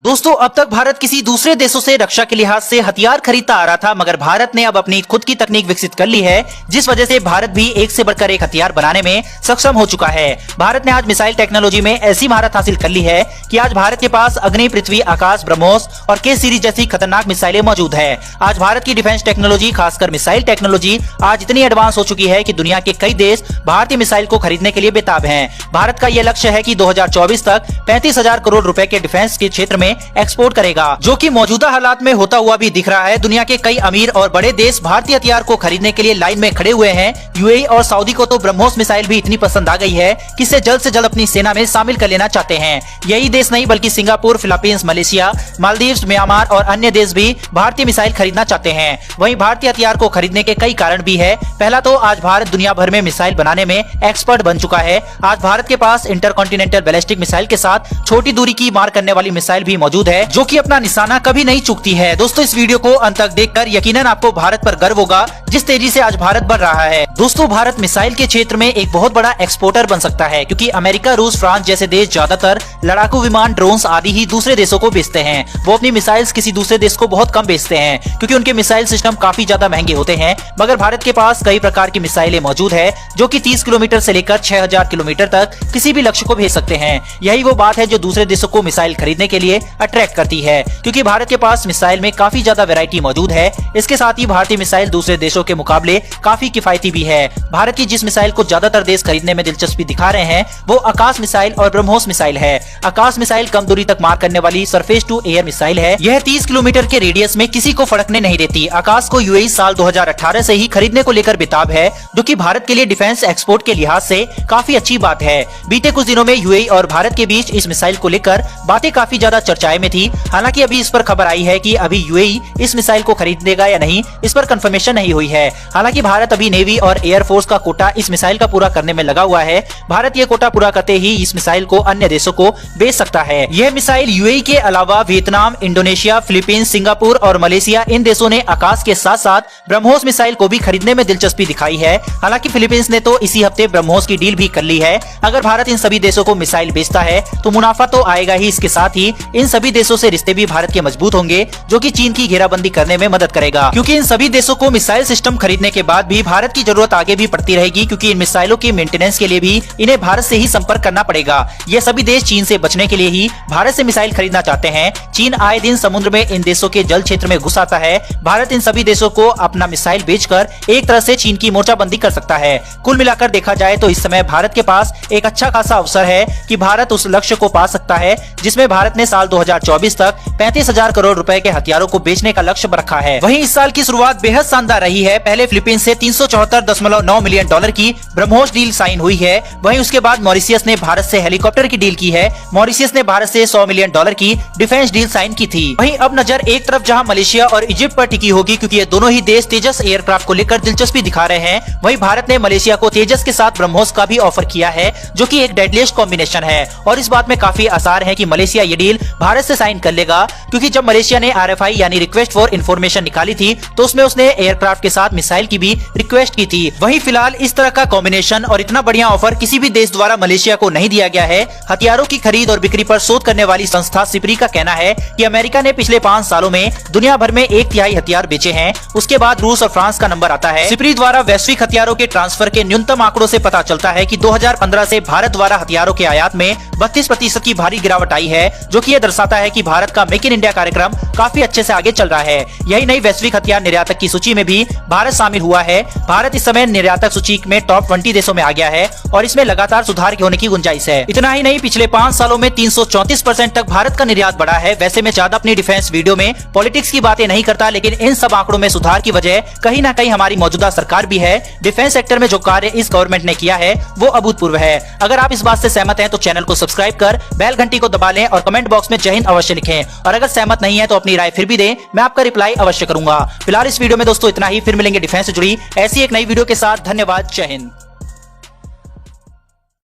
दोस्तों अब तक भारत किसी दूसरे देशों से रक्षा के लिहाज से हथियार खरीदता आ रहा था, मगर भारत ने अब अपनी खुद की तकनीक विकसित कर ली है, जिस वजह से भारत भी एक से बढ़कर एक हथियार बनाने में सक्षम हो चुका है। भारत ने आज मिसाइल टेक्नोलॉजी में ऐसी महारत हासिल कर ली है कि आज भारत के पास अग्नि, पृथ्वी, आकाश, ब्रह्मोस और के सीरीज जैसी खतरनाक मिसाइलें मौजूद है। आज भारत की डिफेंस टेक्नोलॉजी, खासकर मिसाइल टेक्नोलॉजी आज इतनी एडवांस हो चुकी है कि दुनिया के कई देश भारतीय मिसाइल को खरीदने के लिए बेताब हैं। भारत का यह लक्ष्य है कि 2024 तक 35,000 करोड़ रुपए के डिफेंस के क्षेत्र में एक्सपोर्ट करेगा, जो कि मौजूदा हालात में होता हुआ भी दिख रहा है। दुनिया के कई अमीर और बड़े देश भारतीय हथियार को खरीदने के लिए लाइन में खड़े हुए हैं। यूएई और सऊदी को तो ब्रह्मोस मिसाइल भी इतनी पसंद आ गई है कि इसे जल्द से जल्द अपनी सेना में शामिल कर लेना चाहते हैं। यही देश नहीं बल्कि Singapore, Philippines, Malaysia, Maldives, Myanmar और अन्य देश भी भारतीय मिसाइल खरीदना चाहते हैं। वहीं भारतीय हथियार को खरीदने के कई कारण भी है। पहला तो आज भारत दुनिया भर में मिसाइल बनाने में एक्सपर्ट बन चुका है। आज भारत के पास इंटरकॉन्टिनेंटल बैलिस्टिक मिसाइल के साथ छोटी दूरी की मार करने वाली मिसाइल भी मौजूद है, जो कि अपना निशाना कभी नहीं चूकती है। दोस्तों इस वीडियो को अंत तक देखकर यकीनन आपको भारत पर गर्व होगा, जिस तेजी से आज भारत बढ़ रहा है। दोस्तों भारत मिसाइल के क्षेत्र में एक बहुत बड़ा एक्सपोर्टर बन सकता है, क्योंकि अमेरिका, रूस, फ्रांस जैसे देश ज्यादातर लड़ाकू विमान, ड्रोन्स आदि ही दूसरे देशों को बेचते हैं। वो अपनी मिसाइल्स किसी दूसरे देश को बहुत कम बेचते हैं, क्योंकि उनके मिसाइल सिस्टम काफी ज्यादा महंगे होते हैं। मगर भारत के पास कई प्रकार की मिसाइलें मौजूद है, जो कि 30 किलोमीटर से लेकर 6000 किलोमीटर तक किसी भी लक्ष्य को भेज सकते हैं। यही वो बात है जो दूसरे देशों को मिसाइल खरीदने के लिए अट्रैक्ट करती है, क्योंकि भारत के पास मिसाइल में काफी ज्यादा वैरायटी मौजूद है। इसके साथ ही भारतीय मिसाइल दूसरे देशों के मुकाबले काफी किफायती भी है। भारत की जिस मिसाइल को ज्यादातर देश खरीदने में दिलचस्पी दिखा रहे हैं वो आकाश मिसाइल और ब्रह्मोस मिसाइल है। आकाश मिसाइल कम दूरी तक मार करने वाली सरफेस टू एयर मिसाइल है। यह 30 किलोमीटर के रेडियस में किसी को फड़कने नहीं देती। आकाश को यूएई साल 2018 से ही खरीदने को लेकर बेताब है, जो कि भारत के लिए डिफेंस एक्सपोर्ट के लिहाज से काफी अच्छी बात है। बीते कुछ दिनों में यूएई और भारत के बीच इस मिसाइल को लेकर बातें काफी ज्यादा चर्चाएं में थी। हालांकि अभी इस पर खबर आई है कि अभी यूएई इस मिसाइल को खरीदेगा या नहीं, इस पर कंफर्मेशन नहीं हुई है। हालांकि भारत अभी नेवी और एयरफोर्स का कोटा इस मिसाइल का पूरा करने में लगा हुआ है। भारत ये कोटा पूरा करते ही इस मिसाइल को अन्य देशों को बेच सकता है। यह मिसाइल यूएई के अलावा वियतनाम, इंडोनेशिया, फिलीपींस, सिंगापुर और मलेशिया इन देशों ने आकाश के साथ साथ ब्रह्मोस मिसाइल को भी खरीदने में दिलचस्पी दिखाई है। हालांकि फिलीपींस ने तो इसी हफ्ते ब्रह्मोस की डील भी कर ली है। अगर भारत इन सभी देशों को मिसाइल बेचता है तो मुनाफा तो आएगा ही, इसके साथ ही इन सभी देशों से रिश्ते भी भारत के मजबूत होंगे, जो कि चीन की घेराबंदी करने में मदद करेगा। क्योंकि इन सभी देशों को मिसाइल सिस्टम खरीदने के बाद भी भारत की जरूरत आगे भी पड़ती रहेगी, क्योंकि इन मिसाइलों के मेंटेनेंस के लिए भी इन्हें भारत से ही संपर्क करना पड़ेगा। ये सभी देश चीन से बचने के लिए ही भारत से मिसाइल खरीदना चाहते हैं। चीन आए दिन समुद्र में इन देशों के जल क्षेत्र में घुस आता है। भारत इन सभी देशों को अपना मिसाइल बेचकर एक तरह से चीन की मोर्चाबंदी कर सकता है। कुल मिलाकर देखा जाए तो इस समय भारत के पास एक अच्छा खासा अवसर है कि भारत उस लक्ष्य को पा सकता है, जिसमें भारत ने साल 2024 तक 35,000 करोड़ रुपए के हथियारों को बेचने का लक्ष्य रखा है। वहीं इस साल की शुरुआत बेहद शानदार रही है। पहले फिलीपींस से 374.9 मिलियन डॉलर की ब्रह्मोस डील साइन हुई है। वहीं उसके बाद मॉरिशियस ने भारत से हेलीकॉप्टर की डील की है। मॉरिशियस ने भारत से 100 मिलियन डॉलर की डिफेंस डील साइन की थी। वहीं अब नजर एक तरफ जहां मलेशिया और इजिप्ट पर टिकी होगी, क्योंकि ये दोनों ही देश तेजस एयरक्राफ्ट को लेकर दिलचस्पी दिखा रहे हैं। वहीं भारत ने मलेशिया को तेजस के साथ ब्रह्मोस का भी ऑफर किया है, जो कि एक डेडलीस्ट कॉम्बिनेशन है। और इस बात में काफी आसार है कि मलेशिया ये डील भारत से साइन कर लेगा, क्योंकि जब मलेशिया ने RFI यानी रिक्वेस्ट फॉर इन्फॉर्मेशन निकाली थी तो उसमें उसने एयरक्राफ्ट के साथ मिसाइल की भी रिक्वेस्ट की थी। वहीं फिलहाल इस तरह का कॉम्बिनेशन और इतना बढ़िया ऑफर किसी भी देश द्वारा मलेशिया को नहीं दिया गया है। हथियारों की खरीद और बिक्री पर शोध करने वाली संस्था सिपरी का कहना है कि अमेरिका ने पिछले 5 सालों में दुनिया भर में 1/3 हथियार बेचे हैं। उसके बाद रूस और फ्रांस का नंबर आता है। सिपरी द्वारा वैश्विक हथियारों के ट्रांसफर के न्यूनतम आंकड़ों से पता चलता है कि 2015 से भारत द्वारा हथियारों के आयात में 32% की भारी गिरावट आई है, जो कि यह दर्शाता है कि भारत का मेक इन इंडिया कार्यक्रम काफी अच्छे से आगे चल रहा है। यही नहीं, वैश्विक हथियार निर्यातक की सूची में भी भारत शामिल हुआ है। भारत इस समय निर्यातक सूची में टॉप 20 देशों में आ गया है और इसमें लगातार सुधार होने की गुंजाइश है। इतना ही नहीं, पिछले 5 सालों में 334% तक भारत का निर्यात बढ़ा है। वैसे मैं ज्यादा अपनी डिफेंस वीडियो में पॉलिटिक्स की बातें नहीं करता, लेकिन इन सब आंकड़ों में सुधार की वजह कहीं ना कहीं हमारी मौजूदा सरकार भी है। डिफेंस सेक्टर में जो कार्य इस गवर्नमेंट ने किया है वो अभूतपूर्व है। अगर आप इस बात से सहमत हैं तो चैनल को सब्सक्राइब कर बेल घंटी को दबा लें और कमेंट बॉक्स में जय हिंद अवश्य लिखें। और अगर सहमत नहीं है तो अपनी राय फिर भी दें, मैं आपका रिप्लाई अवश्य करूंगा। फिलहाल इस वीडियो में दोस्तों इतना ही। फिर मिलेंगे डिफेंस से जुड़ी ऐसी एक नई वीडियो के साथ। धन्यवाद। जय हिंद।